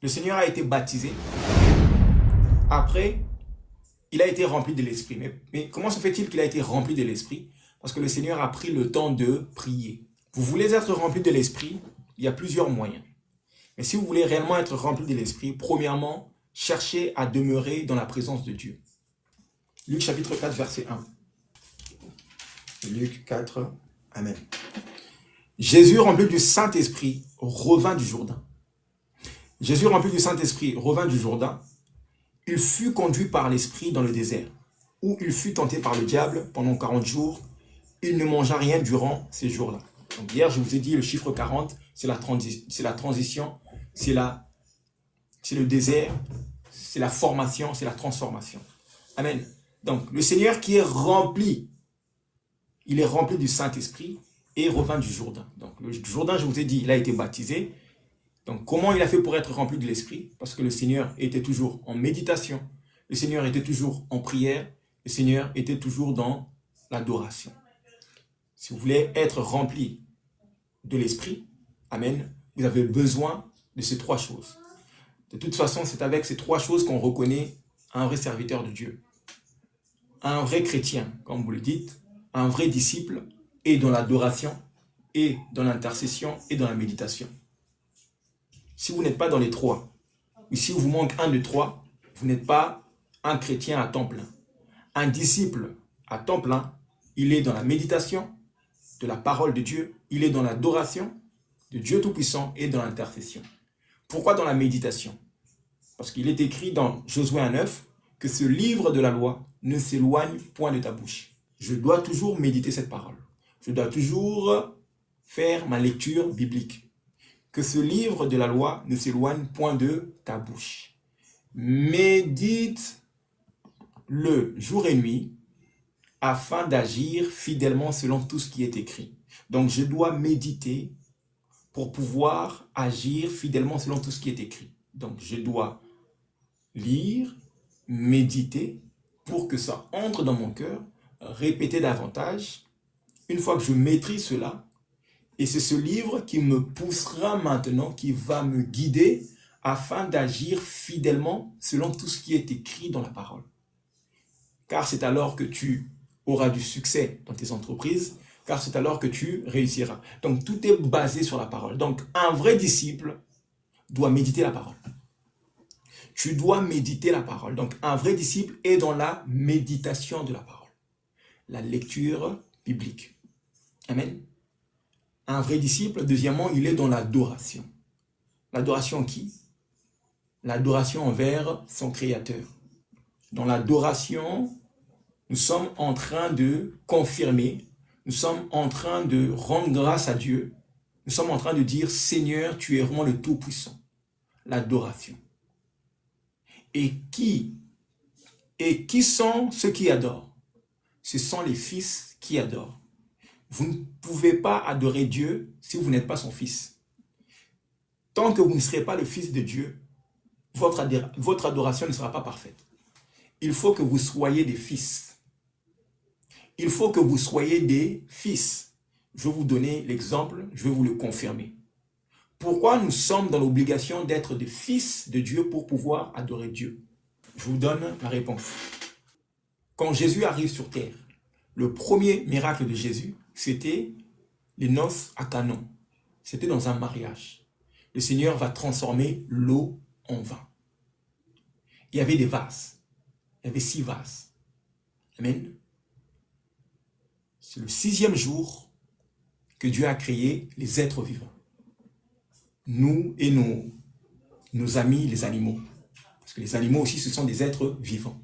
Le Seigneur a été baptisé. Après, il a été rempli de l'Esprit. Mais comment se fait-il qu'il a été rempli de l'Esprit? Parce que le Seigneur a pris le temps de prier. Vous voulez être rempli de l'Esprit? Il y a plusieurs moyens. Mais si vous voulez réellement être rempli de l'Esprit, premièrement, cherchez à demeurer dans la présence de Dieu. Luc chapitre 4, verset 1. Luc 4, Amen. Jésus, rempli du Saint-Esprit, revint du Jourdain. Jésus, rempli du Saint-Esprit, revint du Jourdain. Il fut conduit par l'Esprit dans le désert, où il fut tenté par le diable pendant 40 jours. Il ne mangea rien durant ces jours-là. Donc hier, je vous ai dit, le chiffre 40, c'est la transition, c'est le désert, c'est la formation, c'est la transformation. Amen. Donc, le Seigneur qui est rempli, il est rempli du Saint-Esprit et revint du Jourdain. Donc, le Jourdain, je vous ai dit, il a été baptisé. Donc, comment il a fait pour être rempli de l'Esprit? Parce que le Seigneur était toujours en méditation, le Seigneur était toujours en prière, le Seigneur était toujours dans l'adoration. Si vous voulez être rempli de l'Esprit, Amen, vous avez besoin de ces trois choses. De toute façon, c'est avec ces trois choses qu'on reconnaît un vrai serviteur de Dieu, un vrai chrétien, comme vous le dites, un vrai disciple, et dans l'adoration, et dans l'intercession, et dans la méditation. Si vous n'êtes pas dans les trois, ou si vous manque un de trois, vous n'êtes pas un chrétien à temps plein. Un disciple à temps plein, il est dans la méditation de la parole de Dieu, il est dans l'adoration de Dieu Tout-Puissant et dans l'intercession. Pourquoi dans la méditation? Parce qu'il est écrit dans Josué 1:9 que ce livre de la loi ne s'éloigne point de ta bouche. Je dois toujours méditer cette parole. Je dois toujours faire ma lecture biblique. Que ce livre de la loi ne s'éloigne point de ta bouche. Médite-le jour et nuit afin d'agir fidèlement selon tout ce qui est écrit. Donc je dois méditer pour pouvoir agir fidèlement selon tout ce qui est écrit. Donc je dois lire, méditer pour que ça entre dans mon cœur, répéter davantage. Une fois que je maîtrise cela, et c'est ce livre qui me poussera maintenant, qui va me guider afin d'agir fidèlement selon tout ce qui est écrit dans la parole. Car c'est alors que tu auras du succès dans tes entreprises, car c'est alors que tu réussiras. Donc tout est basé sur la parole. Donc un vrai disciple doit méditer la parole. Tu dois méditer la parole. Donc un vrai disciple est dans la méditation de la parole. La lecture biblique. Amen. Un vrai disciple, deuxièmement, il est dans l'adoration. L'adoration qui? L'adoration envers son Créateur. Dans l'adoration, nous sommes en train de confirmer, nous sommes en train de rendre grâce à Dieu, nous sommes en train de dire, Seigneur, tu es vraiment le Tout-Puissant. L'adoration. Et qui sont ceux qui adorent? Ce sont les fils qui adorent. Vous ne pouvez pas adorer Dieu si vous n'êtes pas son fils. Tant que vous ne serez pas le fils de Dieu, votre adoration ne sera pas parfaite. Il faut que vous soyez des fils. Il faut que vous soyez des fils. Je vais vous donner l'exemple, je vais vous le confirmer. Pourquoi nous sommes dans l'obligation d'être des fils de Dieu pour pouvoir adorer Dieu? Je vous donne la réponse. Quand Jésus arrive sur terre, le premier miracle de Jésus, c'était les noces à Canon. C'était dans un mariage. Le Seigneur va transformer l'eau en vin. Il y avait des vases. Il y avait 6 vases. Amen. C'est le 6e jour que Dieu a créé les êtres vivants. Nous et nos amis, les animaux. Parce que les animaux aussi, ce sont des êtres vivants.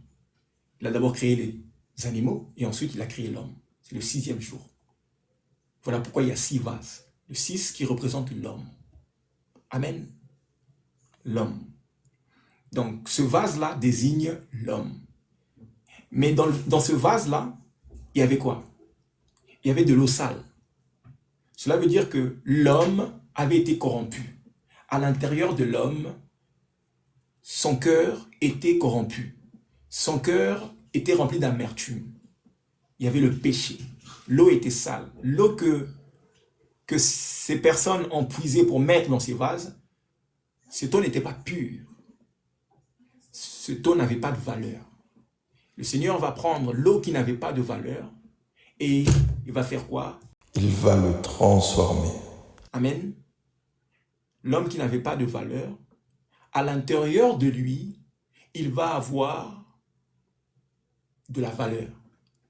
Il a d'abord créé les animaux et ensuite il a créé l'homme. C'est le 6e jour. Voilà pourquoi il y a 6 vases. Le 6 qui représente l'homme. Amen. L'homme. Donc ce vase-là désigne l'homme. Mais dans ce vase-là, il y avait quoi? Il y avait de l'eau sale. Cela veut dire que l'homme avait été corrompu. À l'intérieur de l'homme, son cœur était corrompu. Son cœur était rempli d'amertume. Il y avait le péché. L'eau était sale. L'eau que ces personnes ont puisée pour mettre dans ces vases Cette eau n'était pas pure. Cette eau n'avait pas de valeur. Le Seigneur va prendre l'eau qui n'avait pas de valeur et il va faire quoi? Il va le transformer. Amen. L'homme qui n'avait pas de valeur, à l'intérieur de lui, il va avoir de la valeur.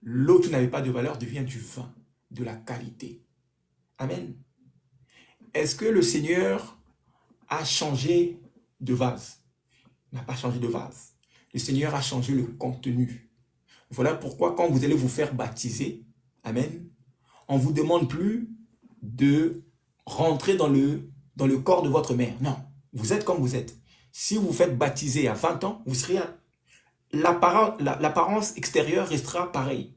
L'eau qui n'avait pas de valeur devient du vin, de la qualité. Amen. Est-ce que le Seigneur a changé de vase? Il n'a pas changé de vase. Le Seigneur a changé le contenu. Voilà pourquoi quand vous allez vous faire baptiser, amen, on ne vous demande plus de rentrer dans le corps de votre mère. Non, vous êtes comme vous êtes. Si vous vous faites baptiser à 20 ans, vous serez l'apparence extérieure restera pareille.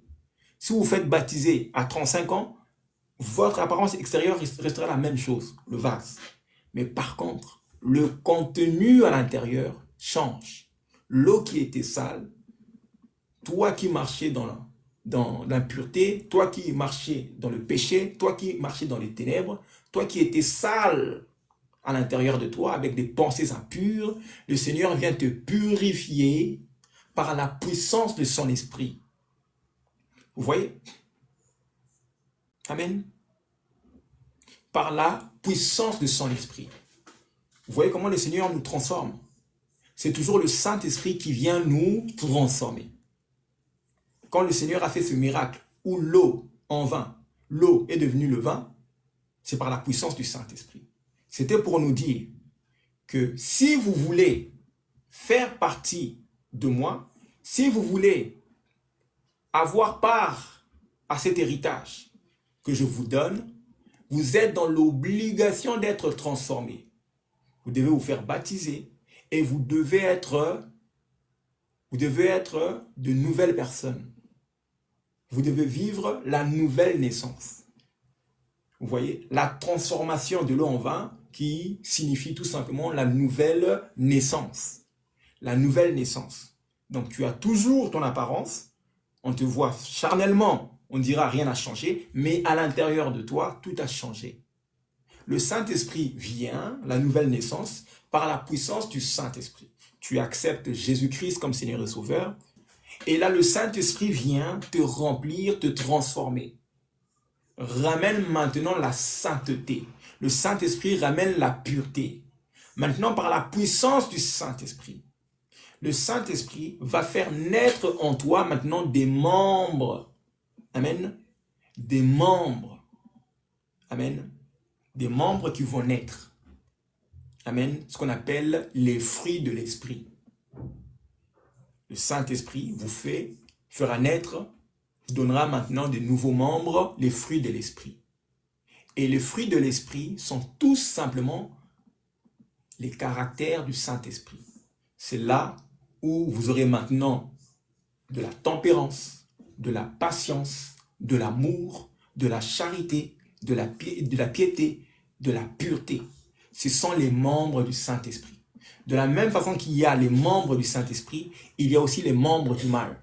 Si vous vous faites baptiser à 35 ans, votre apparence extérieure restera la même chose, le vase. Mais par contre, le contenu à l'intérieur change. L'eau qui était sale, toi qui marchais dans l'impureté, toi qui marchais dans le péché, toi qui marchais dans les ténèbres, toi qui étais sale à l'intérieur de toi avec des pensées impures, le Seigneur vient te purifier par la puissance de son esprit. Vous voyez? Amen. Par la puissance de son esprit. Vous voyez comment le Seigneur nous transforme? C'est toujours le Saint-Esprit qui vient nous transformer. Quand le Seigneur a fait ce miracle où l'eau en vin, l'eau est devenue le vin, c'est par la puissance du Saint-Esprit. C'était pour nous dire que si vous voulez faire partie de moi, si vous voulez avoir part à cet héritage que je vous donne, vous êtes dans l'obligation d'être transformé. Vous devez vous faire baptiser et vous devez être de nouvelles personnes. Vous devez vivre la nouvelle naissance. Vous voyez, la transformation de l'eau en vin qui signifie tout simplement la nouvelle naissance. La nouvelle naissance. Donc tu as toujours ton apparence, on te voit charnellement, on dira rien n'a changé, mais à l'intérieur de toi, tout a changé. Le Saint-Esprit vient, la nouvelle naissance, par la puissance du Saint-Esprit. Tu acceptes Jésus-Christ comme Seigneur et Sauveur, et là le Saint-Esprit vient te remplir, te transformer. Ramène maintenant la sainteté. Le Saint-Esprit ramène la pureté. Maintenant, par la puissance du Saint-Esprit, le Saint-Esprit va faire naître en toi maintenant des membres. Amen. Des membres. Amen. Des membres qui vont naître. Amen. Ce qu'on appelle les fruits de l'Esprit. Le Saint-Esprit vous fera naître, vous donnera maintenant de nouveaux membres, les fruits de l'Esprit. Et les fruits de l'Esprit sont tout simplement les caractères du Saint-Esprit. C'est là où vous aurez maintenant de la tempérance, de la patience, de l'amour, de la charité, de la piété, de la pureté. Ce sont les membres du Saint-Esprit. De la même façon qu'il y a les membres du Saint-Esprit, il y a aussi les membres du mal.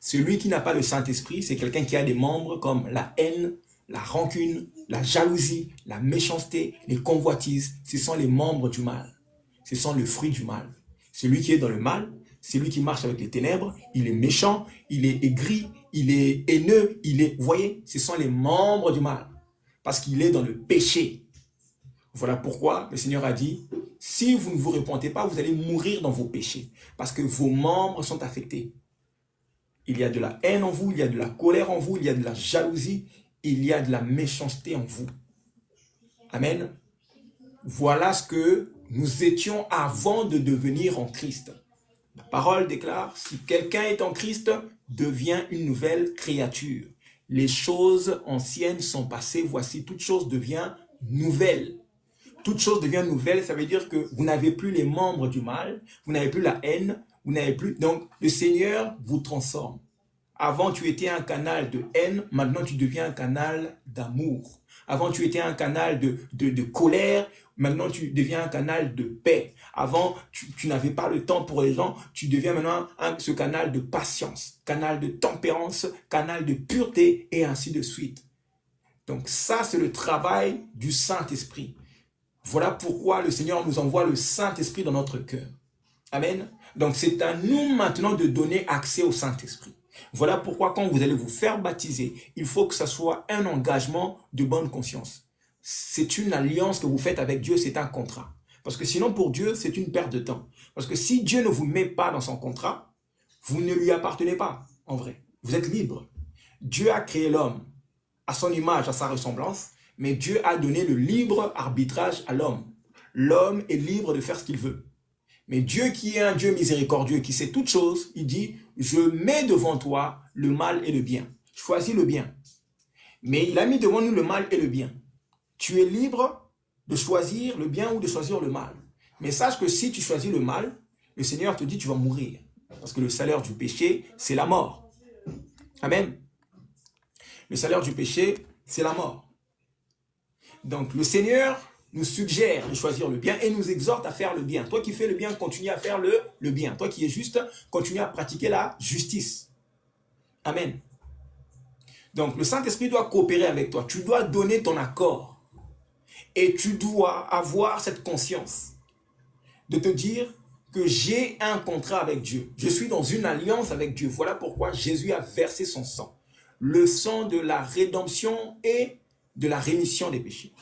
Celui qui n'a pas le Saint-Esprit, c'est quelqu'un qui a des membres comme la haine, la rancune, la jalousie, la méchanceté, les convoitises. Ce sont les membres du mal. Ce sont le fruit du mal. Celui qui est dans le mal, celui qui marche avec les ténèbres, il est méchant, il est aigri, il est haineux, vous voyez, ce sont les membres du mal. Parce qu'il est dans le péché. Voilà pourquoi le Seigneur a dit, si vous ne vous repentez pas, vous allez mourir dans vos péchés. Parce que vos membres sont affectés. Il y a de la haine en vous, il y a de la colère en vous, il y a de la jalousie, il y a de la méchanceté en vous. Amen. Voilà ce que nous étions avant de devenir en Christ. La parole déclare, si quelqu'un est en Christ, devient une nouvelle créature. Les choses anciennes sont passées, voici, toute chose devient nouvelle. Toute chose devient nouvelle, ça veut dire que vous n'avez plus les membres du mal, vous n'avez plus la haine, vous n'avez plus... Donc, le Seigneur vous transforme. Avant, tu étais un canal de haine, maintenant tu deviens un canal d'amour. Avant, tu étais un canal de colère, maintenant tu deviens un canal de paix. Avant, tu n'avais pas le temps pour les gens, tu deviens maintenant ce canal de patience, canal de tempérance, canal de pureté, et ainsi de suite. Donc ça, c'est le travail du Saint-Esprit. Voilà pourquoi le Seigneur nous envoie le Saint-Esprit dans notre cœur. Amen. Donc c'est à nous maintenant de donner accès au Saint-Esprit. Voilà pourquoi quand vous allez vous faire baptiser, il faut que ce soit un engagement de bonne conscience. C'est une alliance que vous faites avec Dieu, c'est un contrat. Parce que sinon pour Dieu, c'est une perte de temps. Parce que si Dieu ne vous met pas dans son contrat, vous ne lui appartenez pas, en vrai. Vous êtes libre. Dieu a créé l'homme à son image, à sa ressemblance, mais Dieu a donné le libre arbitrage à l'homme. L'homme est libre de faire ce qu'il veut. Mais Dieu qui est un Dieu miséricordieux, qui sait toutes choses, il dit, je mets devant toi le mal et le bien. Choisis le bien. Mais il a mis devant nous le mal et le bien. Tu es libre de choisir le bien ou de choisir le mal. Mais sache que si tu choisis le mal, le Seigneur te dit, tu vas mourir. Parce que le salaire du péché, c'est la mort. Amen. Le salaire du péché, c'est la mort. Donc le Seigneur nous suggère de choisir le bien et nous exhorte à faire le bien. Toi qui fais le bien, continue à faire le bien. Toi qui es juste, continue à pratiquer la justice. Amen. Donc le Saint-Esprit doit coopérer avec toi. Tu dois donner ton accord. Et tu dois avoir cette conscience de te dire que j'ai un contrat avec Dieu. Je suis dans une alliance avec Dieu. Voilà pourquoi Jésus a versé son sang. Le sang de la rédemption et de la rémission des péchés.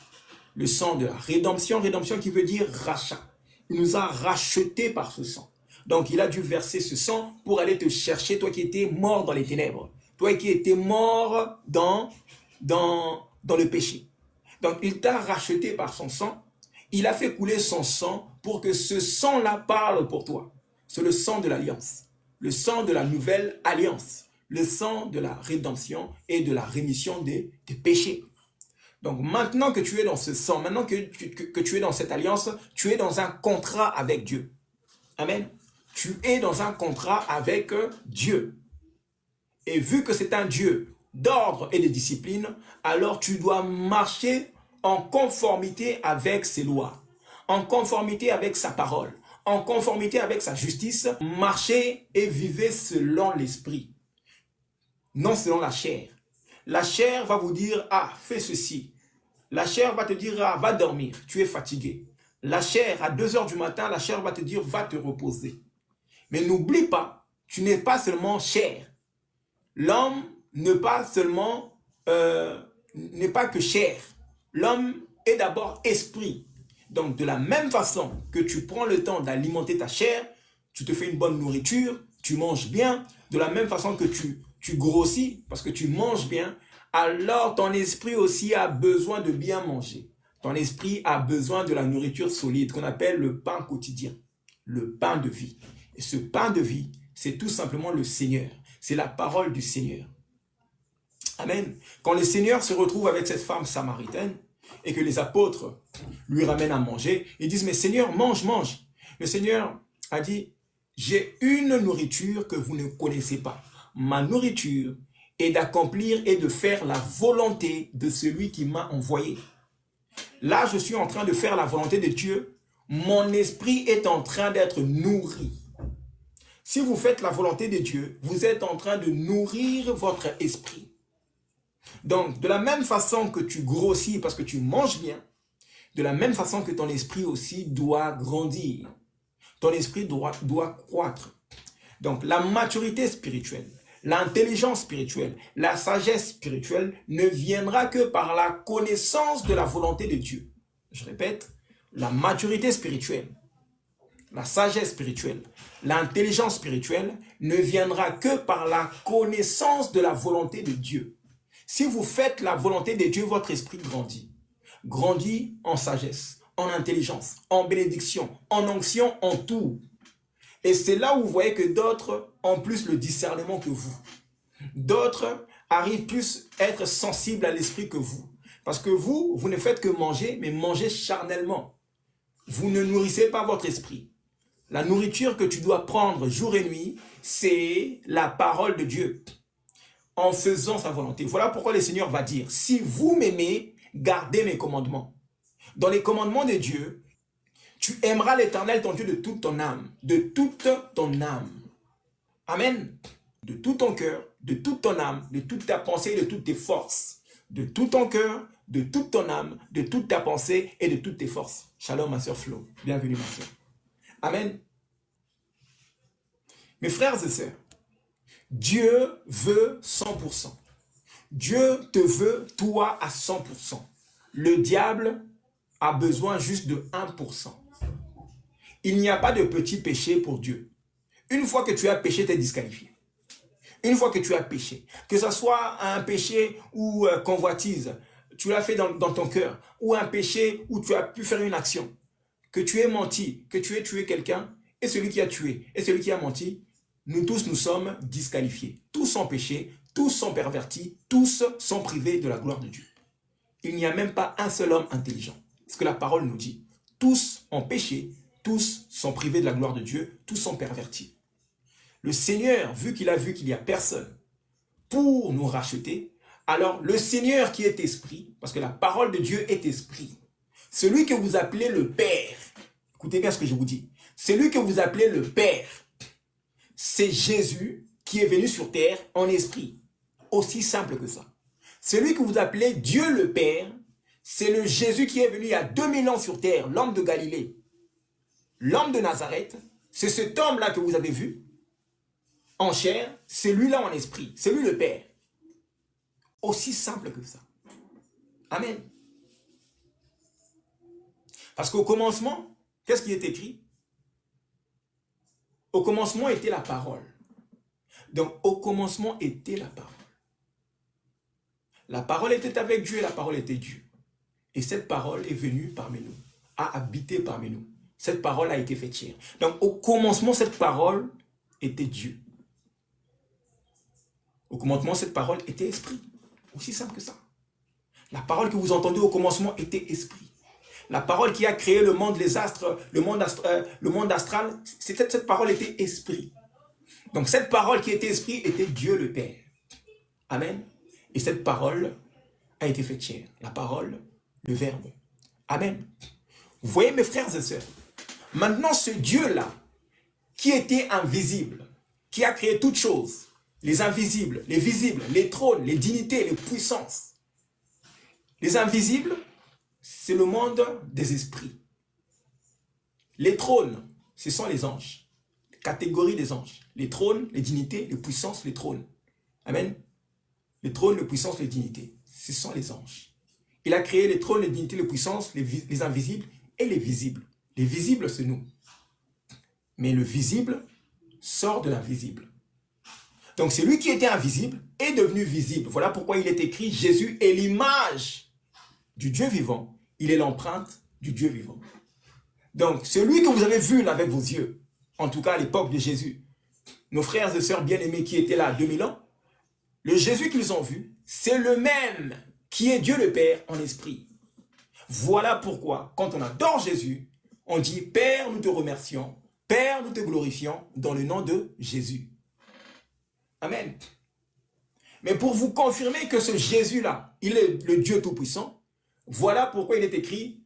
Le sang de la rédemption, rédemption qui veut dire rachat. Il nous a rachetés par ce sang. Donc il a dû verser ce sang pour aller te chercher, toi qui étais mort dans les ténèbres. Toi qui étais mort dans le péché. Donc il t'a racheté par son sang. Il a fait couler son sang pour que ce sang-là parle pour toi. C'est le sang de l'alliance. Le sang de la nouvelle alliance. Le sang de la rédemption et de la rémission des péchés. Donc maintenant que tu es dans ce sang, maintenant que tu es dans cette alliance, tu es dans un contrat avec Dieu. Amen. Tu es dans un contrat avec Dieu. Et vu que c'est un Dieu d'ordre et de discipline, alors tu dois marcher en conformité avec ses lois, en conformité avec sa parole, en conformité avec sa justice. Marchez et vivez selon l'esprit, non selon la chair. La chair va vous dire, ah, fais ceci. La chair va te dire, ah, va dormir, tu es fatigué. La chair, à 2 heures du matin, la chair va te dire, va te reposer. Mais n'oublie pas, tu n'es pas seulement chair. L'homme n'est pas que chair. L'homme est d'abord esprit. Donc, de la même façon que tu prends le temps d'alimenter ta chair, tu te fais une bonne nourriture, tu manges bien, de la même façon que tu grossis, parce que tu manges bien, alors ton esprit aussi a besoin de bien manger. Ton esprit a besoin de la nourriture solide qu'on appelle le pain quotidien, le pain de vie. Et ce pain de vie, c'est tout simplement le Seigneur. C'est la parole du Seigneur. Amen. Quand le Seigneur se retrouve avec cette femme samaritaine et que les apôtres lui ramènent à manger, ils disent, mais Seigneur, mange, mange. Le Seigneur a dit, j'ai une nourriture que vous ne connaissez pas. Ma nourriture est d'accomplir et de faire la volonté de celui qui m'a envoyé. Là, je suis en train de faire la volonté de Dieu. Mon esprit est en train d'être nourri. Si vous faites la volonté de Dieu, vous êtes en train de nourrir votre esprit. Donc, de la même façon que tu grossis parce que tu manges bien, de la même façon que ton esprit aussi doit grandir. Ton esprit doit croître. Donc, la maturité spirituelle, l'intelligence spirituelle, la sagesse spirituelle ne viendra que par la connaissance de la volonté de Dieu. Je répète, la maturité spirituelle, la sagesse spirituelle, l'intelligence spirituelle ne viendra que par la connaissance de la volonté de Dieu. Si vous faites la volonté de Dieu, votre esprit grandit. Grandit en sagesse, en intelligence, en bénédiction, en onction, en tout. Et c'est là où vous voyez que d'autres ont plus le discernement que vous. D'autres arrivent plus à être sensibles à l'esprit que vous. Parce que vous ne faites que manger, mais mangez charnellement. Vous ne nourrissez pas votre esprit. La nourriture que tu dois prendre jour et nuit, c'est la parole de Dieu. En faisant sa volonté. Voilà pourquoi le Seigneur va dire, si vous m'aimez, gardez mes commandements. Dans les commandements de Dieu, tu aimeras l'Éternel, ton Dieu, de toute ton âme. De toute ton âme. Amen. De tout ton cœur, de toute ton âme, de toute ta pensée, de toutes tes forces. De tout ton cœur, de toute ton âme, de toute ta pensée et de toutes tes forces. Shalom, ma sœur Flo. Bienvenue, ma sœur. Amen. Mes frères et sœurs, Dieu veut 100%. Dieu te veut, toi, à 100%. Le diable a besoin juste de 1%. Il n'y a pas de petit péché pour Dieu. Une fois que tu as péché, tu es disqualifié. Une fois que tu as péché, que ce soit un péché ou convoitise, tu l'as fait dans ton cœur, ou un péché où tu as pu faire une action, que tu aies menti, que tu aies tué quelqu'un, et celui qui a tué, et celui qui a menti, nous tous, nous sommes disqualifiés. Tous sont péchés, tous sont pervertis, tous sont privés de la gloire de Dieu. Il n'y a même pas un seul homme intelligent. Ce que la parole nous dit. Tous ont péché, tous sont privés de la gloire de Dieu, tous sont pervertis. Le Seigneur, vu qu'il n'y a personne pour nous racheter, alors le Seigneur qui est esprit, parce que la parole de Dieu est esprit, celui que vous appelez le Père, écoutez bien ce que je vous dis, celui que vous appelez le Père, c'est Jésus qui est venu sur terre en esprit. Aussi simple que ça. Celui que vous appelez Dieu le Père, c'est le Jésus qui est venu il y a 2000 ans sur terre, l'homme de Galilée, l'homme de Nazareth. C'est cet homme-là que vous avez vu en chair, c'est lui-là en esprit, c'est lui le Père. Aussi simple que ça. Amen. Parce qu'au commencement, qu'est-ce qui est écrit? Au commencement était la parole. Donc, au commencement était la parole. La parole était avec Dieu et la parole était Dieu. Et cette parole est venue parmi nous, a habité parmi nous. Cette parole a été faite chair. Donc, au commencement, cette parole était Dieu. Au commencement, cette parole était esprit. Aussi simple que ça. La parole que vous entendez au commencement était esprit. La parole qui a créé le monde, les astres, le monde astral, cette parole était esprit. Donc cette parole qui était esprit était Dieu le Père. Amen. Et cette parole a été faite chair. La parole, le Verbe. Amen. Vous voyez mes frères et sœurs, maintenant ce Dieu-là, qui était invisible, qui a créé toutes choses, les invisibles, les visibles, les trônes, les dignités, les puissances. Les invisibles, c'est le monde des esprits. Les trônes, ce sont les anges. Catégorie des anges. Les trônes, les dignités, les puissances, les trônes. Amen. Les trônes, les puissances, les dignités. Ce sont les anges. Il a créé les trônes, les dignités, les puissances, les invisibles et les visibles. Les visibles, c'est nous. Mais le visible sort de l'invisible. Donc, celui qui était invisible est devenu visible. Voilà pourquoi il est écrit, Jésus est l'image du Dieu vivant. Il est l'empreinte du Dieu vivant. Donc, celui que vous avez vu là avec vos yeux, en tout cas à l'époque de Jésus, nos frères et sœurs bien-aimés qui étaient là 2000 ans, le Jésus qu'ils ont vu, c'est le même qui est Dieu le Père en esprit. Voilà pourquoi, quand on adore Jésus, on dit, Père, nous te remercions, Père, nous te glorifions, dans le nom de Jésus. Amen. Mais pour vous confirmer que ce Jésus-là, il est le Dieu Tout-Puissant, voilà pourquoi il est écrit,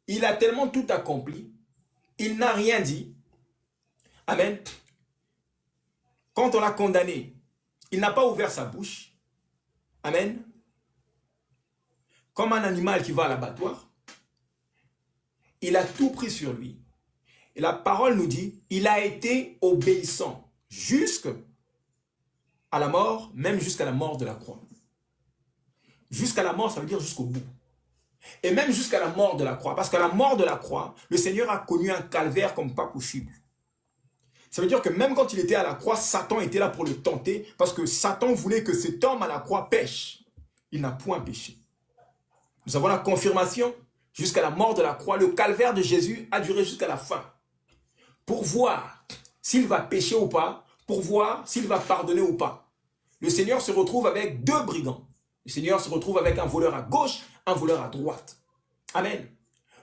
il a tellement tout accompli, il n'a rien dit. Amen. Quand on l'a condamné, il n'a pas ouvert sa bouche. Amen. Comme un animal qui va à l'abattoir, il a tout pris sur lui. Et la parole nous dit, il a été obéissant jusqu'à la mort, même jusqu'à la mort de la croix. Jusqu'à la mort, ça veut dire jusqu'au bout. Et même jusqu'à la mort de la croix. Parce qu'à la mort de la croix, le Seigneur a connu un calvaire comme pas possible. Ça veut dire que même quand il était à la croix, Satan était là pour le tenter. Parce que Satan voulait que cet homme à la croix pêche. Il n'a point péché. Nous avons la confirmation. Jusqu'à la mort de la croix, le calvaire de Jésus a duré jusqu'à la fin. Pour voir s'il va pécher ou pas. Pour voir s'il va pardonner ou pas. Le Seigneur se retrouve avec deux brigands. Le Seigneur se retrouve avec un voleur à gauche, un voleur à droite. Amen.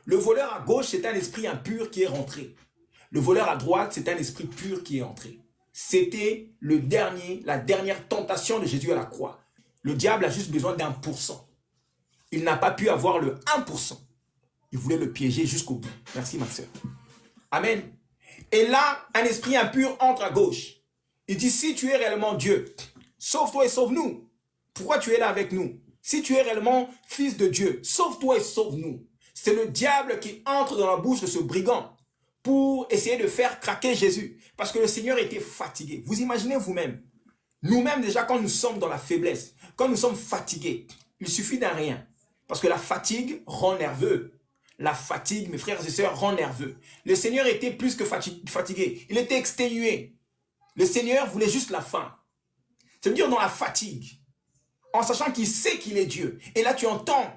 Le voleur à gauche, c'est un esprit impur qui est rentré. Le voleur à droite, c'est un esprit pur qui est entré. C'était la dernière tentation de Jésus à la croix. Le diable a juste besoin d'1%. Il n'a pas pu avoir le 1%. Il voulait le piéger jusqu'au bout. Merci ma soeur. Amen. Et là, un esprit impur entre à gauche. Il dit, si tu es réellement Dieu, sauve-toi et sauve-nous. Pourquoi tu es là avec nous? Si tu es réellement fils de Dieu, sauve-toi et sauve-nous. C'est le diable qui entre dans la bouche de ce brigand pour essayer de faire craquer Jésus. Parce que le Seigneur était fatigué. Vous imaginez vous-même, nous-mêmes déjà quand nous sommes dans la faiblesse, quand nous sommes fatigués, il suffit d'un rien. Parce que la fatigue rend nerveux. La fatigue, mes frères et sœurs, rend nerveux. Le Seigneur était plus que fatigué. Il était exténué. Le Seigneur voulait juste la fin. C'est-à-dire dans la fatigue, en sachant qu'il sait qu'il est Dieu. Et là, tu entends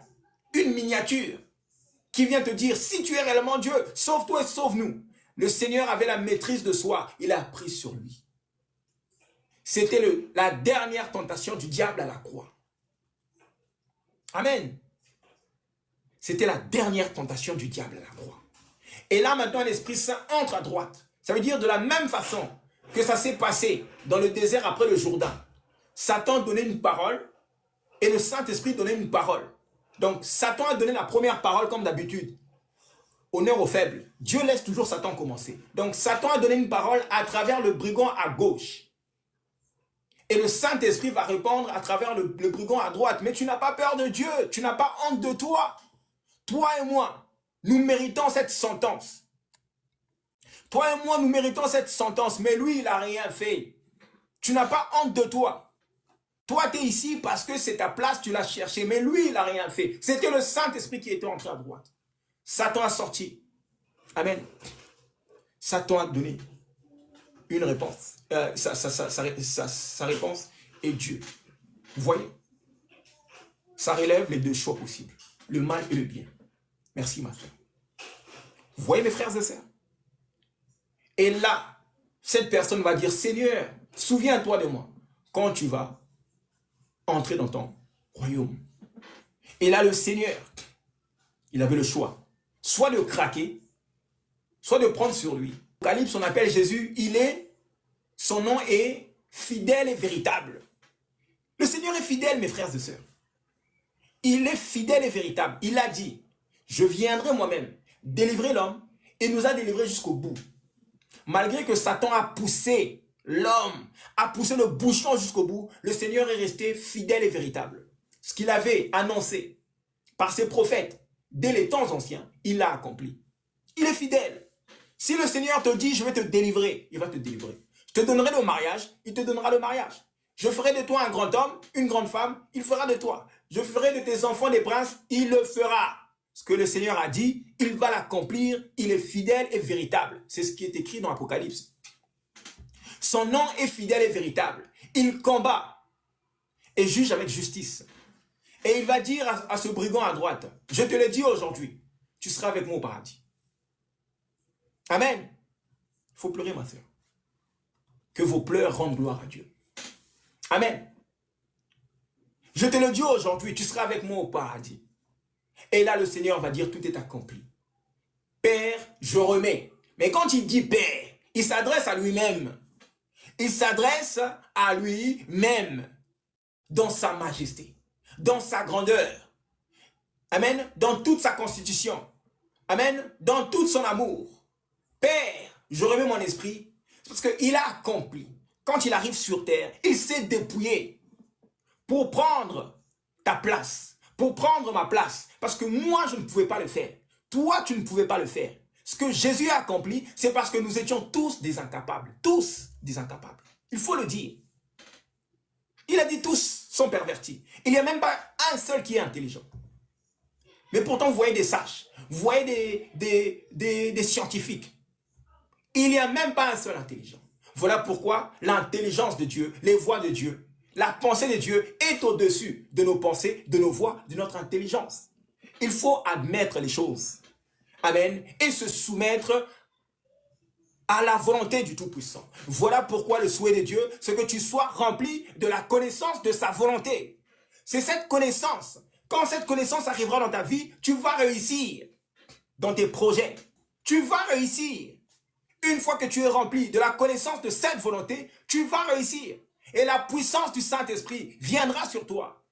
une miniature qui vient te dire, si tu es réellement Dieu, sauve-toi et sauve-nous. Le Seigneur avait la maîtrise de soi. Il a pris sur lui. C'était la dernière tentation du diable à la croix. Amen. C'était la dernière tentation du diable à la croix. Et là, maintenant, l'Esprit Saint entre à droite. Ça veut dire de la même façon que ça s'est passé dans le désert après le Jourdain. Satan donnait une parole et le Saint-Esprit donnait une parole. Donc, Satan a donné la première parole comme d'habitude. Honneur aux faibles. Dieu laisse toujours Satan commencer. Donc, Satan a donné une parole à travers le brigand à gauche. Et le Saint-Esprit va répondre à travers le brigand à droite. Mais tu n'as pas peur de Dieu. Tu n'as pas honte de toi. Toi et moi, nous méritons cette sentence. Toi et moi, nous méritons cette sentence. Mais lui, il n'a rien fait. Tu n'as pas honte de toi. Toi, tu es ici parce que c'est ta place, tu l'as cherché. Mais lui, il n'a rien fait. C'était le Saint-Esprit qui était entré à droite. Satan a sorti. Amen. Satan a donné une réponse. Sa réponse est Dieu. Vous voyez? Ça relève les deux choix possibles. Le mal et le bien. Merci, ma frère. Vous voyez, mes frères et sœurs? Et là, cette personne va dire, Seigneur, souviens-toi de moi quand tu vas entrer dans ton royaume. Et là, le Seigneur, il avait le choix. Soit de craquer, soit de prendre sur lui. Apocalypse, on appelle Jésus, son nom est fidèle et véritable. Le Seigneur est fidèle, mes frères et sœurs. Il est fidèle et véritable. Il a dit, je viendrai moi-même délivrer l'homme et nous a délivrés jusqu'au bout. Malgré que Satan a poussé l'homme, a poussé le bouchon jusqu'au bout, le Seigneur est resté fidèle et véritable. Ce qu'il avait annoncé par ses prophètes dès les temps anciens, il l'a accompli. Il est fidèle. Si le Seigneur te dit, je vais te délivrer, il va te délivrer. Je te donnerai le mariage, il te donnera le mariage. Je ferai de toi un grand homme, une grande femme, il fera de toi. Je ferai de tes enfants des princes, il le fera. Ce que le Seigneur a dit, il va l'accomplir, il est fidèle et véritable. C'est ce qui est écrit dans l'Apocalypse. Son nom est fidèle et véritable. Il combat et juge avec justice. Et il va dire à ce brigand à droite, je te le dis aujourd'hui, tu seras avec moi au paradis. Amen. Il faut pleurer, ma soeur. Que vos pleurs rendent gloire à Dieu. Amen. Je te le dis aujourd'hui, tu seras avec moi au paradis. Et là, le Seigneur va dire, tout est accompli. Père, je remets. Mais quand il dit Père, il s'adresse à lui-même. Il s'adresse à lui-même dans sa majesté, dans sa grandeur. Amen. Dans toute sa constitution. Amen. Dans tout son amour. Père, je remets mon esprit parce qu'il a accompli. Quand il arrive sur terre, il s'est dépouillé pour prendre ta place, pour prendre ma place. Parce que moi, je ne pouvais pas le faire. Toi, tu ne pouvais pas le faire. Ce que Jésus a accompli, c'est parce que nous étions tous des incapables. Tous des incapables. Il faut le dire. Il a dit tous sont pervertis. Il n'y a même pas un seul qui est intelligent. Mais pourtant, vous voyez des sages. Vous voyez des scientifiques. Il n'y a même pas un seul intelligent. Voilà pourquoi l'intelligence de Dieu, les voies de Dieu, la pensée de Dieu est au-dessus de nos pensées, de nos voix, de notre intelligence. Il faut admettre les choses. Amen. Et se soumettre à la volonté du Tout-Puissant. Voilà pourquoi le souhait de Dieu, c'est que tu sois rempli de la connaissance de sa volonté. C'est cette connaissance. Quand cette connaissance arrivera dans ta vie, tu vas réussir dans tes projets. Tu vas réussir. Une fois que tu es rempli de la connaissance de cette volonté, tu vas réussir. Et la puissance du Saint-Esprit viendra sur toi.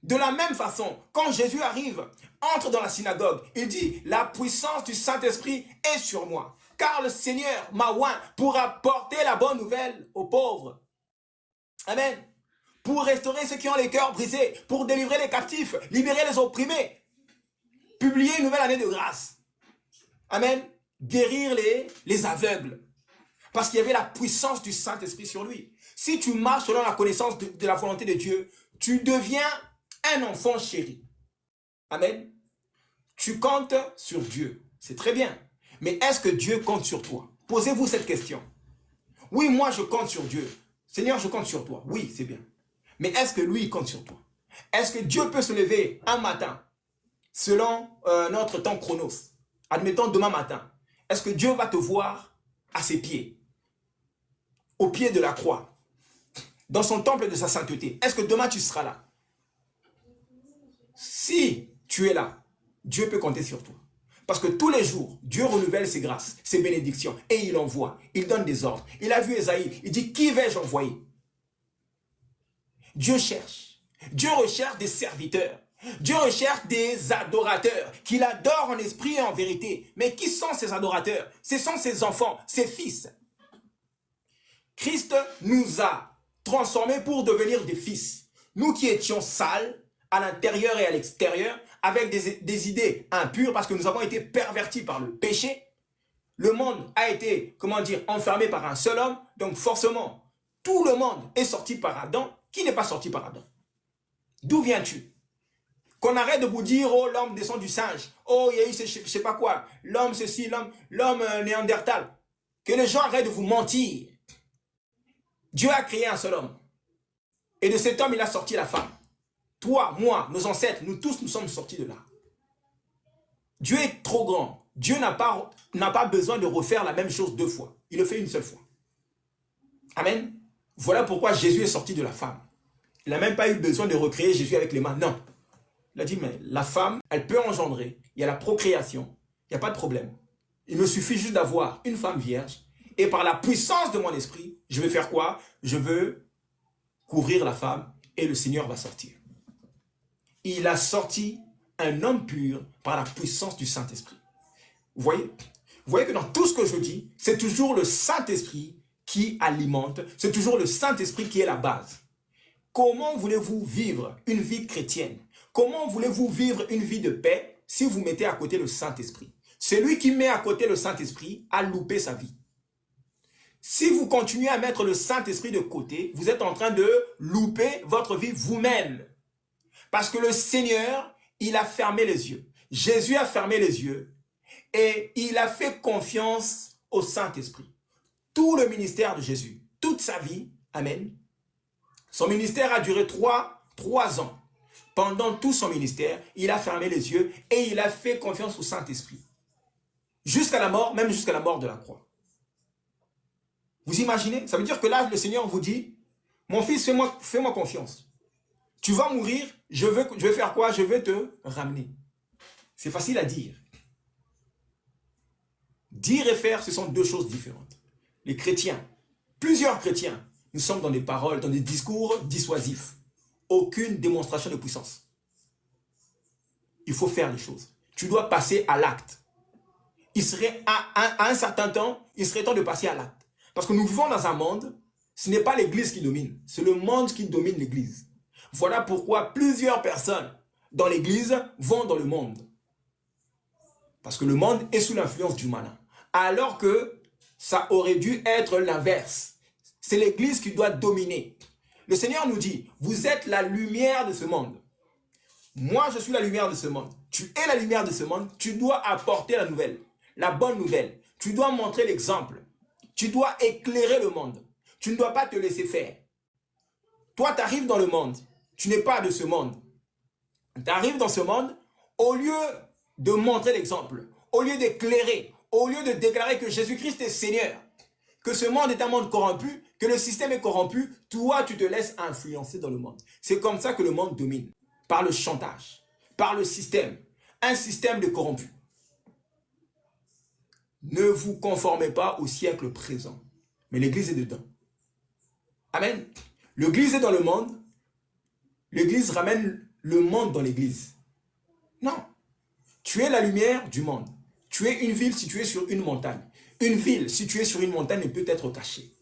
De la même façon, quand Jésus arrive, entre dans la synagogue, il dit, la puissance du Saint-Esprit est sur moi. Car le Seigneur m'a oint pour apporter la bonne nouvelle aux pauvres. Amen. pour restaurer ceux qui ont les cœurs brisés, pour délivrer les captifs, libérer les opprimés, publier une nouvelle année de grâce. Amen. Guérir les aveugles. Parce qu'il y avait la puissance du Saint-Esprit sur lui. Si tu marches selon la connaissance de la volonté de Dieu, tu deviens un enfant chéri. Amen. Tu comptes sur Dieu. C'est très bien. Mais est-ce que Dieu compte sur toi? Posez-vous cette question. Oui, moi je compte sur Dieu. Seigneur, je compte sur toi. Oui, c'est bien. Mais est-ce que lui compte sur toi? Est-ce que Dieu peut se lever un matin, selon notre temps chronos? Admettons demain matin. Est-ce que Dieu va te voir à ses pieds, au pied de la croix, dans son temple de sa sainteté? Est-ce que demain tu seras là? Si tu es là, Dieu peut compter sur toi. Parce que tous les jours, Dieu renouvelle ses grâces, ses bénédictions, et il envoie, il donne des ordres. Il a vu Ésaïe, il dit, qui vais-je envoyer? Dieu cherche. Dieu recherche des serviteurs. Dieu recherche des adorateurs qu'il adore en esprit et en vérité. Mais qui sont ces adorateurs? Ce sont ses enfants, ses fils. Christ nous a transformés pour devenir des fils. Nous qui étions sales, à l'intérieur et à l'extérieur, avec des idées impures, parce que nous avons été pervertis par le péché. Le monde a été, comment dire, enfermé par un seul homme. Donc forcément, tout le monde est sorti par Adam. Qui n'est pas sorti par Adam? D'où viens-tu? Qu'on arrête de vous dire, oh, l'homme descend du singe. Oh, il y a eu, je sais pas quoi. L'homme ceci, l'homme néandertal. Que les gens arrêtent de vous mentir. Dieu a créé un seul homme. Et de cet homme, il a sorti la femme. Toi, moi, nos ancêtres, nous tous, nous sommes sortis de là. Dieu est trop grand. Dieu n'a pas besoin de refaire la même chose deux fois. Il le fait une seule fois. Amen. Voilà pourquoi Jésus est sorti de la femme. Il n'a même pas eu besoin de recréer Jésus avec les mains. Non. Il a dit, mais la femme, elle peut engendrer. Il y a la procréation. Il n'y a pas de problème. Il me suffit juste d'avoir une femme vierge. Et par la puissance de mon esprit, je vais faire quoi? Je veux couvrir la femme et le Seigneur va sortir. Il a sorti un homme pur par la puissance du Saint-Esprit. Vous voyez que dans tout ce que je dis, c'est toujours le Saint-Esprit qui alimente, c'est toujours le Saint-Esprit qui est la base. Comment voulez-vous vivre une vie chrétienne? Comment voulez-vous vivre une vie de paix si vous mettez à côté le Saint-Esprit? Celui qui met à côté le Saint-Esprit a loupé sa vie. Si vous continuez à mettre le Saint-Esprit de côté, vous êtes en train de louper votre vie vous-même. Parce que le Seigneur, il a fermé les yeux. Jésus a fermé les yeux et il a fait confiance au Saint-Esprit. Tout le ministère de Jésus, toute sa vie, amen. Son ministère a duré trois ans. Pendant tout son ministère, il a fermé les yeux et il a fait confiance au Saint-Esprit. Jusqu'à la mort, même jusqu'à la mort de la croix. Vous imaginez? Ça veut dire que là, le Seigneur vous dit, mon fils, fais-moi confiance. Tu vas mourir, je vais faire quoi? Je vais te ramener. C'est facile à dire. Dire et faire, ce sont deux choses différentes. Les chrétiens, plusieurs chrétiens, nous sommes dans des paroles, dans des discours dissuasifs. Aucune démonstration de puissance. Il faut faire les choses. Tu dois passer à l'acte. Il serait, à un certain temps, il serait temps de passer à l'acte. Parce que nous vivons dans un monde, ce n'est pas l'Église qui domine, c'est le monde qui domine l'Église. Voilà pourquoi plusieurs personnes dans l'Église vont dans le monde. Parce que le monde est sous l'influence du malin. Alors que ça aurait dû être l'inverse. C'est l'Église qui doit dominer. Le Seigneur nous dit, vous êtes la lumière de ce monde. Moi, je suis la lumière de ce monde. Tu es la lumière de ce monde. Tu dois apporter la nouvelle, la bonne nouvelle. Tu dois montrer l'exemple. Tu dois éclairer le monde. Tu ne dois pas te laisser faire. Toi, tu arrives dans le monde. Tu n'es pas de ce monde. Tu arrives dans ce monde, au lieu de montrer l'exemple, au lieu d'éclairer, au lieu de déclarer que Jésus-Christ est Seigneur, que ce monde est un monde corrompu, que le système est corrompu, toi, tu te laisses influencer dans le monde. C'est comme ça que le monde domine. Par le chantage, par le système. Un système de corrompu. Ne vous conformez pas au siècle présent. Mais l'Église est dedans. Amen. L'Église est dans le monde. L'Église ramène le monde dans l'Église. Non. Tu es la lumière du monde. Tu es une ville située sur une montagne. Une ville située sur une montagne ne peut être cachée.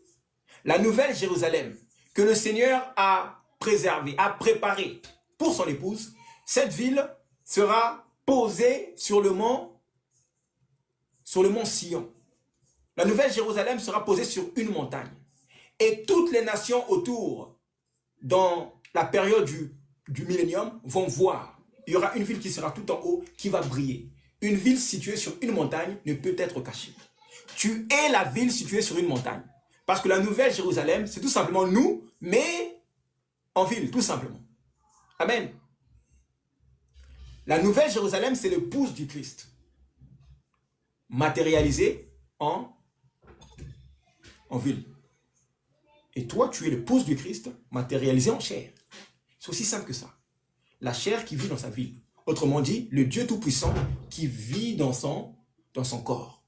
La nouvelle Jérusalem que le Seigneur a préservé, a préparé pour son épouse, cette ville sera posée sur le mont Sion. La nouvelle Jérusalem sera posée sur une montagne. Et toutes les nations autour, dans la période du millénium, vont voir. Il y aura une ville qui sera tout en haut, qui va briller. Une ville située sur une montagne ne peut être cachée. Tu es la ville située sur une montagne. Parce que la nouvelle Jérusalem, c'est tout simplement nous, mais en ville, tout simplement. Amen. La nouvelle Jérusalem, c'est l'épouse du Christ. Matérialisée en ville. Et toi, tu es l'épouse du Christ, matérialisée en chair. C'est aussi simple que ça. La chair qui vit dans sa ville. Autrement dit, le Dieu Tout-Puissant qui vit dans son corps.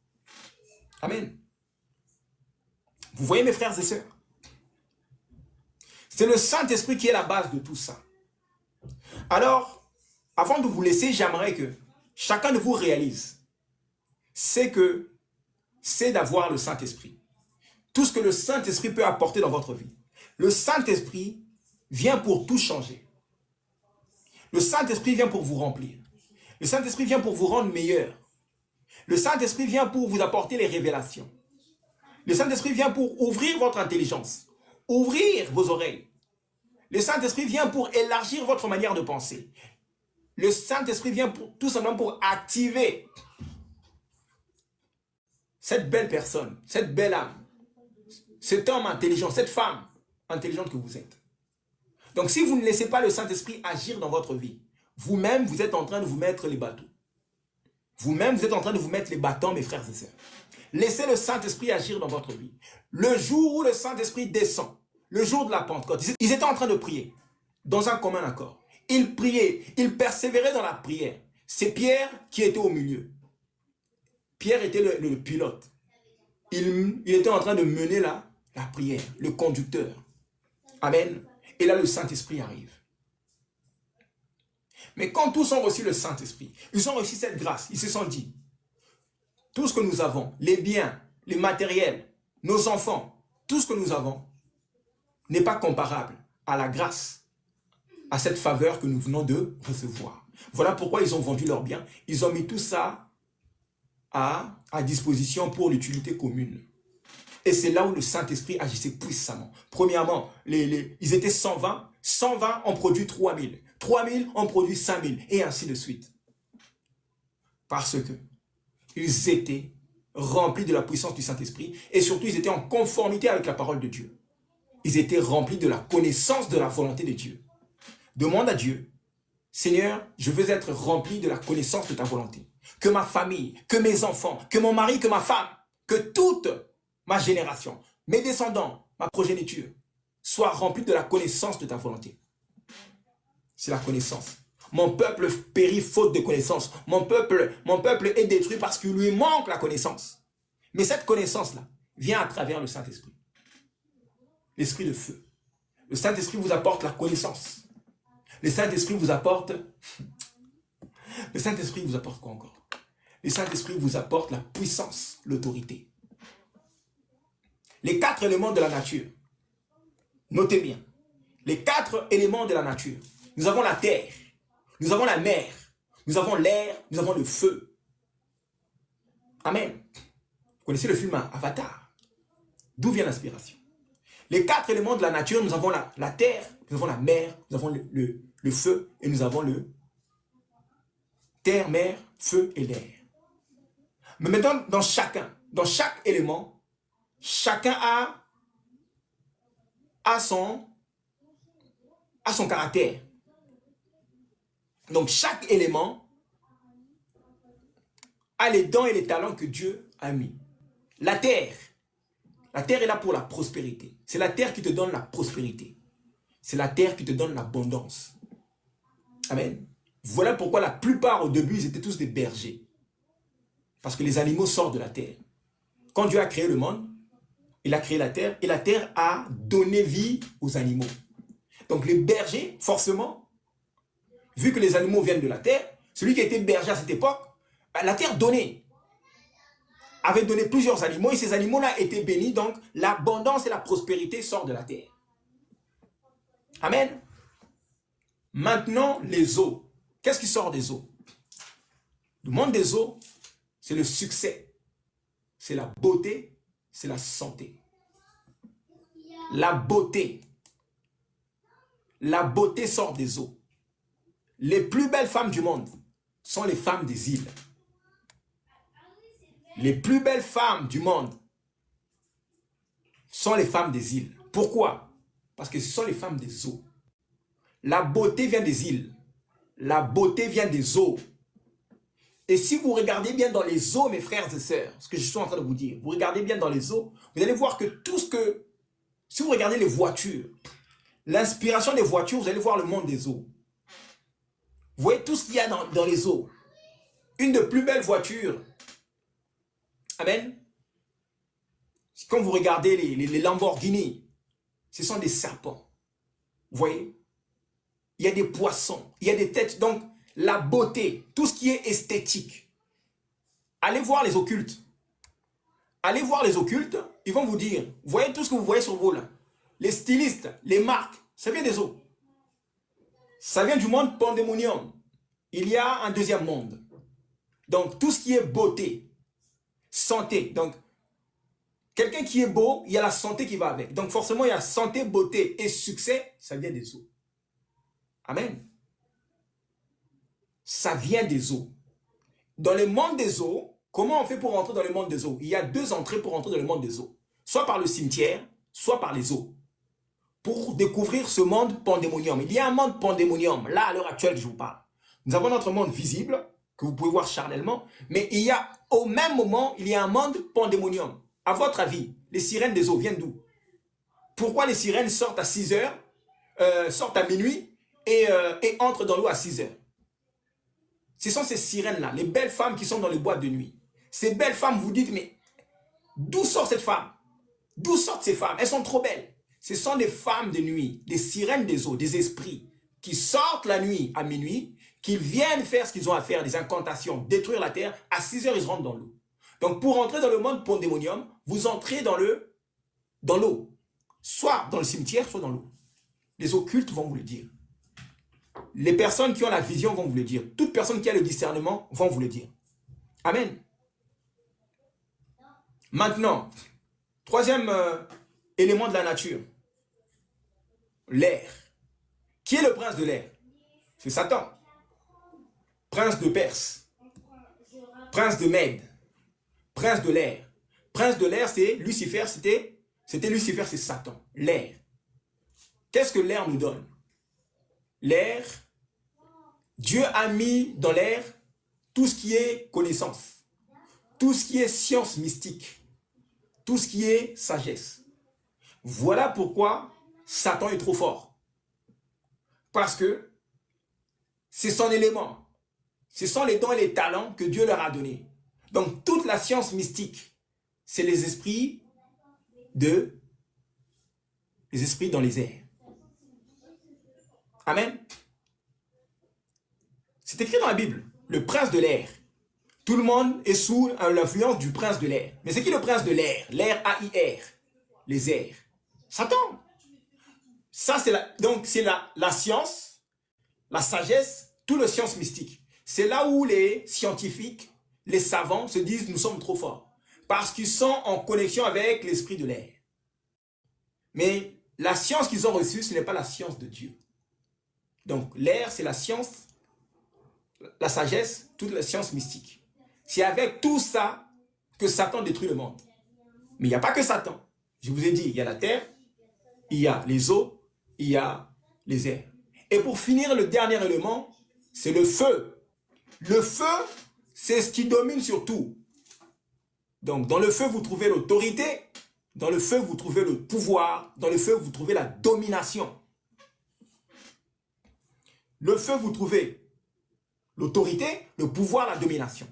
Amen. Vous voyez mes frères et sœurs? C'est le Saint-Esprit qui est la base de tout ça. Alors, avant de vous laisser, j'aimerais que chacun de vous réalise, c'est d'avoir le Saint-Esprit. Tout ce que le Saint-Esprit peut apporter dans votre vie. Le Saint-Esprit vient pour tout changer. Le Saint-Esprit vient pour vous remplir. Le Saint-Esprit vient pour vous rendre meilleur. Le Saint-Esprit vient pour vous apporter les révélations. Le Saint-Esprit vient pour ouvrir votre intelligence, ouvrir vos oreilles. Le Saint-Esprit vient pour élargir votre manière de penser. Le Saint-Esprit vient tout simplement pour activer cette belle personne, cette belle âme, cet homme intelligent, cette femme intelligente que vous êtes. Donc si vous ne laissez pas le Saint-Esprit agir dans votre vie, vous-même, vous êtes en train de vous mettre les bâtons. Vous-même, vous êtes en train de vous mettre les bâtons, mes frères et sœurs. Laissez le Saint-Esprit agir dans votre vie. Le jour où le Saint-Esprit descend, le jour de la Pentecôte, ils étaient en train de prier dans un commun accord. Ils priaient, ils persévéraient dans la prière. C'est Pierre qui était au milieu. Pierre était le pilote. Il était en train de mener la prière, le conducteur. Amen. Et là, le Saint-Esprit arrive. Mais quand tous ont reçu le Saint-Esprit, ils ont reçu cette grâce, ils se sont dit, tout ce que nous avons, les biens, les matériels, nos enfants, tout ce que nous avons n'est pas comparable à la grâce, à cette faveur que nous venons de recevoir. Voilà pourquoi ils ont vendu leurs biens. Ils ont mis tout ça à disposition pour l'utilité commune. Et c'est là où le Saint-Esprit agissait puissamment. Premièrement, ils étaient 120. 120 ont produit 3000. 3000 ont produit 5000. Et ainsi de suite. Parce que ils étaient remplis de la puissance du Saint-Esprit. Et surtout, ils étaient en conformité avec la parole de Dieu. Ils étaient remplis de la connaissance de la volonté de Dieu. Demande à Dieu, Seigneur, je veux être rempli de la connaissance de ta volonté. Que ma famille, que mes enfants, que mon mari, que ma femme, que toute ma génération, mes descendants, ma progéniture, soient remplis de la connaissance de ta volonté. C'est la connaissance. Mon peuple périt faute de connaissance. Mon peuple est détruit parce qu'il lui manque la connaissance. Mais cette connaissance-là vient à travers le Saint-Esprit. L'esprit de feu. Le Saint-Esprit vous apporte la connaissance. Le Saint-Esprit vous apporte... Le Saint-Esprit vous apporte quoi encore? Le Saint-Esprit vous apporte la puissance, l'autorité. Les 4 éléments de la nature. Notez bien. Les 4 éléments de la nature. Nous avons la terre. Nous avons la mer. Nous avons l'air. Nous avons le feu. Amen. Vous connaissez le film Avatar? D'où vient l'inspiration? Les 4 éléments de la nature, nous avons la terre, nous avons la mer, nous avons le feu et nous avons le terre, mer, feu et l'air. Mais maintenant, dans chaque élément, chacun a son caractère. Donc chaque élément a les dons et les talents que Dieu a mis. La terre est là pour la prospérité. C'est la terre qui te donne la prospérité. C'est la terre qui te donne l'abondance. Amen. Voilà pourquoi la plupart au début, ils étaient tous des bergers. Parce que les animaux sortent de la terre. Quand Dieu a créé le monde, il a créé la terre et la terre a donné vie aux animaux. Donc les bergers, forcément, vu que les animaux viennent de la terre, celui qui était berger à cette époque, la terre avait donné plusieurs animaux et ces animaux-là étaient bénis. Donc l'abondance et la prospérité sortent de la terre. Amen. Maintenant, les eaux. Qu'est-ce qui sort des eaux? Le monde des eaux, c'est le succès, c'est la beauté, c'est la santé. La beauté. La beauté sort des eaux. Les plus belles femmes du monde sont les femmes des îles. Les plus belles femmes du monde sont les femmes des îles. Pourquoi? Parce que ce sont les femmes des eaux. La beauté vient des îles. La beauté vient des eaux. Et si vous regardez bien dans les eaux, mes frères et sœurs, ce que je suis en train de vous dire, vous regardez bien dans les eaux, vous allez voir que tout ce que... Si vous regardez les voitures, l'inspiration des voitures, vous allez voir le monde des eaux. Vous voyez tout ce qu'il y a dans les eaux. Une des plus belles voitures. Amen. Quand vous regardez les Lamborghini, ce sont des serpents. Vous voyez? Il y a des poissons, il y a des têtes. Donc, la beauté, tout ce qui est esthétique. Allez voir les occultes. Allez voir les occultes, ils vont vous dire, vous voyez tout ce que vous voyez sur vous là. Les stylistes, les marques, ça vient des eaux. Ça vient du monde pandémonium. Il y a un deuxième monde. Donc, tout ce qui est beauté, santé. Donc, quelqu'un qui est beau, il y a la santé qui va avec. Donc, forcément, il y a santé, beauté et succès, ça vient des eaux. Amen. Ça vient des eaux. Dans le monde des eaux, comment on fait pour rentrer dans le monde des eaux? Il y a deux entrées pour rentrer dans le monde des eaux. Soit par le cimetière, soit par les eaux. Pour découvrir ce monde pandémonium. Il y a un monde pandémonium, là, à l'heure actuelle, je vous parle. Nous avons notre monde visible, que vous pouvez voir charnellement, mais il y a, au même moment, il y a un monde pandémonium. À votre avis, les sirènes des eaux viennent d'où? Pourquoi les sirènes sortent à 6 heures, sortent à minuit et entrent dans l'eau à 6 heures? Ce sont ces sirènes-là, les belles femmes qui sont dans les boîtes de nuit. Ces belles femmes, vous dites, mais d'où sort cette femme? D'où sortent ces femmes? Elles sont trop belles. Ce sont des femmes de nuit, des sirènes des eaux, des esprits qui sortent la nuit à minuit, qui viennent faire ce qu'ils ont à faire, des incantations, détruire la terre. À 6 heures, ils rentrent dans l'eau. Donc, pour entrer dans le monde pandémonium, vous entrez dans l'eau. Soit dans le cimetière, soit dans l'eau. Les occultes vont vous le dire. Les personnes qui ont la vision vont vous le dire. Toute personne qui a le discernement vont vous le dire. Amen. Maintenant, troisième élément de la nature. L'air. Qui est le prince de l'air? C'est Satan. Prince de Perse. Prince de Mède. Prince de l'air. Prince de l'air, c'est Lucifer, c'était Lucifer, c'est Satan. L'air. Qu'est-ce que l'air nous donne? L'air, Dieu a mis dans l'air tout ce qui est connaissance, tout ce qui est science mystique, tout ce qui est sagesse. Voilà pourquoi Satan est trop fort. Parce que c'est son élément. Ce sont les dons et les talents que Dieu leur a donnés. Donc toute la science mystique, c'est les esprits dans les airs. Amen. C'est écrit dans la Bible, le prince de l'air. Tout le monde est sous l'influence du prince de l'air. Mais c'est qui le prince de l'air? L'air, A-I-R. Les airs. Satan. Ça, c'est la science, la sagesse, tout le science mystique. C'est là où les scientifiques, les savants se disent, nous sommes trop forts. Parce qu'ils sont en connexion avec l'esprit de l'air. Mais la science qu'ils ont reçue, ce n'est pas la science de Dieu. Donc, l'air, c'est la science, la sagesse, toute la science mystique. C'est avec tout ça que Satan détruit le monde. Mais il n'y a pas que Satan. Je vous ai dit, il y a la terre, il y a les eaux, il y a les airs. Et pour finir, le dernier élément, c'est le feu. Le feu, c'est ce qui domine sur tout. Donc, dans le feu, vous trouvez l'autorité. Dans le feu, vous trouvez le pouvoir. Dans le feu, vous trouvez la domination. Le feu, vous trouvez l'autorité, le pouvoir, la domination.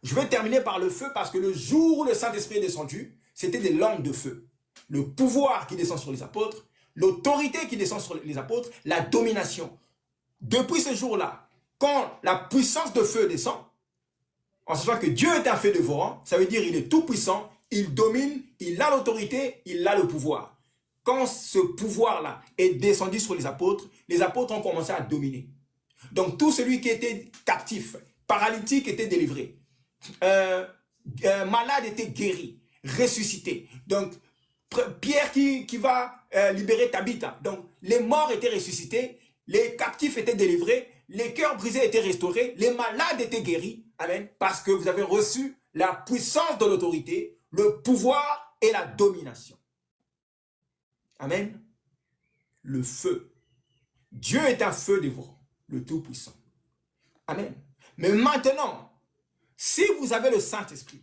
Je vais terminer par le feu parce que le jour où le Saint-Esprit est descendu, c'était des langues de feu. Le pouvoir qui descend sur les apôtres, l'autorité qui descend sur les apôtres, la domination. Depuis ce jour-là, quand la puissance de feu descend, en sachant que Dieu est un feu dévorant, ça veut dire qu'il est tout puissant, il domine, il a l'autorité, il a le pouvoir. quand ce pouvoir-là est descendu sur les apôtres ont commencé à dominer. Donc tout celui qui était captif, paralytique était délivré, malade était guéri, ressuscité. Donc Pierre qui va libérer Tabitha. Donc les morts étaient ressuscités, les captifs étaient délivrés, les cœurs brisés étaient restaurés, les malades étaient guéris. Amen. Parce que vous avez reçu la puissance de l'autorité, le pouvoir et la domination. Amen. Le feu. Dieu est un feu dévorant, le Tout-Puissant. Amen. Mais maintenant, si vous avez le Saint-Esprit,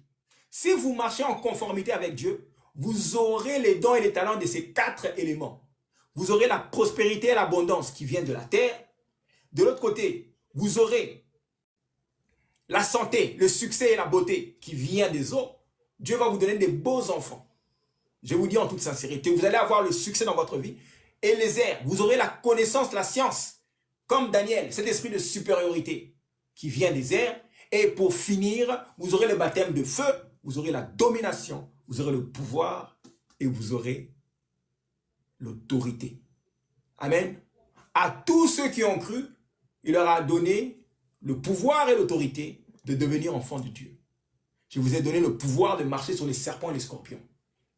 si vous marchez en conformité avec Dieu, vous aurez les dons et les talents de ces 4 éléments. Vous aurez la prospérité et l'abondance qui viennent de la terre. De l'autre côté, vous aurez la santé, le succès et la beauté qui vient des eaux. Dieu va vous donner des beaux enfants. Je vous dis en toute sincérité, vous allez avoir le succès dans votre vie. Et les airs, vous aurez la connaissance, la science, comme Daniel, cet esprit de supériorité qui vient des airs. Et pour finir, vous aurez le baptême de feu, vous aurez la domination, vous aurez le pouvoir et vous aurez l'autorité. Amen. À tous ceux qui ont cru, il leur a donné le pouvoir et l'autorité de devenir enfants de Dieu. Je vous ai donné le pouvoir de marcher sur les serpents et les scorpions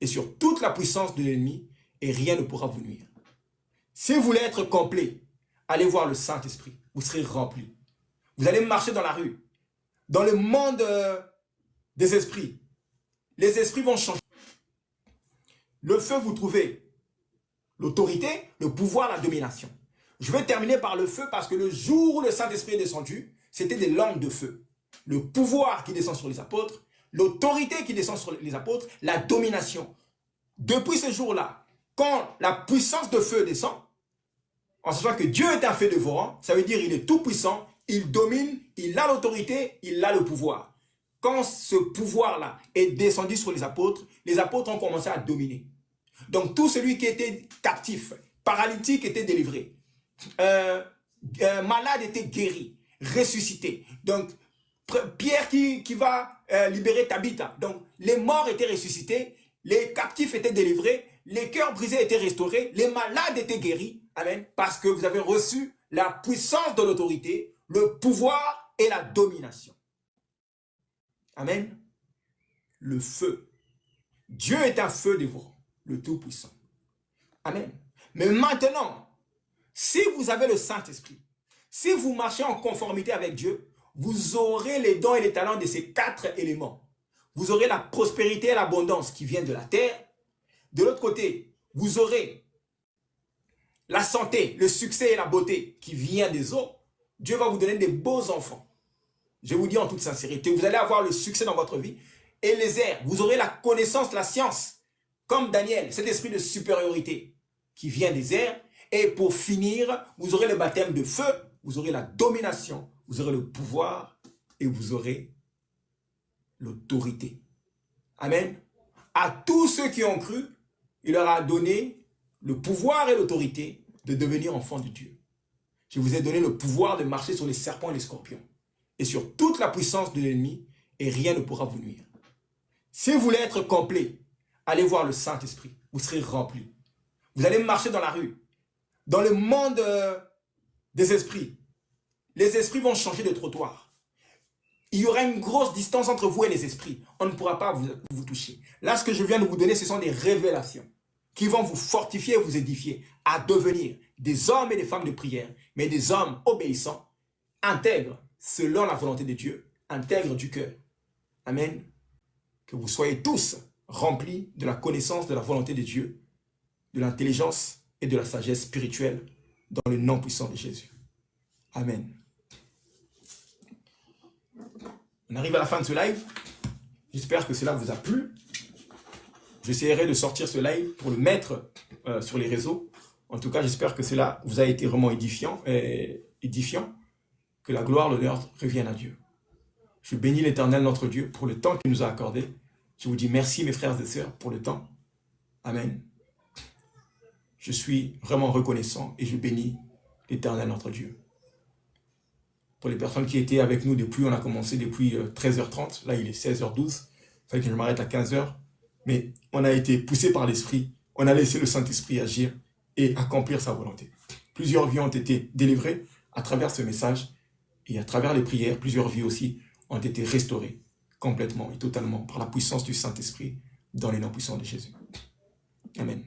et sur toute la puissance de l'ennemi et rien ne pourra vous nuire. Si vous voulez être complet, allez voir le Saint-Esprit, vous serez rempli. Vous allez marcher dans la rue, dans le monde des esprits. Les esprits vont changer. Le feu, vous trouvez l'autorité, le pouvoir, la domination. Je vais terminer par le feu parce que le jour où le Saint-Esprit est descendu, c'était des langues de feu. Le pouvoir qui descend sur les apôtres, l'autorité qui descend sur les apôtres, la domination. Depuis ce jour-là, quand la puissance de feu descend, en sachant que Dieu est un feu dévorant, ça veut dire qu'il est tout puissant, il domine, il a l'autorité, il a le pouvoir. Quand ce pouvoir-là est descendu sur les apôtres ont commencé à dominer. Donc tout celui qui était captif, paralytique était délivré, malade était guéri, ressuscité. Donc Pierre qui va libérer Tabitha. Donc les morts étaient ressuscités, les captifs étaient délivrés, les cœurs brisés étaient restaurés, les malades étaient guéris. Amen. Parce que vous avez reçu la puissance de l'autorité, le pouvoir et la domination. Amen. Le feu. Dieu est un feu dévorant, le Tout-Puissant. Amen. Mais maintenant, si vous avez le Saint-Esprit, si vous marchez en conformité avec Dieu, vous aurez les dons et les talents de ces 4 éléments. Vous aurez la prospérité et l'abondance qui viennent de la terre. De l'autre côté, vous aurez la santé, le succès et la beauté qui vient des eaux. Dieu va vous donner des beaux enfants. Je vous dis en toute sincérité, vous allez avoir le succès dans votre vie. Et les airs, vous aurez la connaissance, la science, comme Daniel, cet esprit de supériorité qui vient des airs. Et pour finir, vous aurez le baptême de feu, vous aurez la domination, vous aurez le pouvoir et vous aurez l'autorité. Amen. À tous ceux qui ont cru, il leur a donné le pouvoir et l'autorité de devenir enfants de Dieu. Je vous ai donné le pouvoir de marcher sur les serpents et les scorpions et sur toute la puissance de l'ennemi et rien ne pourra vous nuire. Si vous voulez être complet, allez voir le Saint-Esprit, vous serez rempli. Vous allez marcher dans la rue, dans le monde des esprits. Les esprits vont changer de trottoir. Il y aura une grosse distance entre vous et les esprits. On ne pourra pas vous toucher. Là, ce que je viens de vous donner, ce sont des révélations qui vont vous fortifier et vous édifier à devenir des hommes et des femmes de prière, mais des hommes obéissants, intègres selon la volonté de Dieu, intègres du cœur. Amen. Que vous soyez tous remplis de la connaissance de la volonté de Dieu, de l'intelligence et de la sagesse spirituelle dans le nom puissant de Jésus. Amen. On arrive à la fin de ce live. J'espère que cela vous a plu. J'essaierai de sortir ce live pour le mettre sur les réseaux. En tout cas, j'espère que cela vous a été vraiment édifiant. Que la gloire, l'honneur reviennent à Dieu. Je bénis l'Éternel, notre Dieu, pour le temps qu'il nous a accordé. Je vous dis merci, mes frères et sœurs, pour le temps. Amen. Je suis vraiment reconnaissant et je bénis l'Éternel, notre Dieu. Pour les personnes qui étaient avec nous depuis, on a commencé depuis 13h30. Là, il est 16h12. Il fallait que je m'arrête à 15h. Mais on a été poussé par l'Esprit on a laissé le Saint-Esprit agir et accomplir sa volonté. Plusieurs vies ont été délivrées à travers ce message et à travers les prières, plusieurs vies aussi ont été restaurées complètement et totalement par la puissance du Saint-Esprit dans les noms puissants de Jésus. Amen.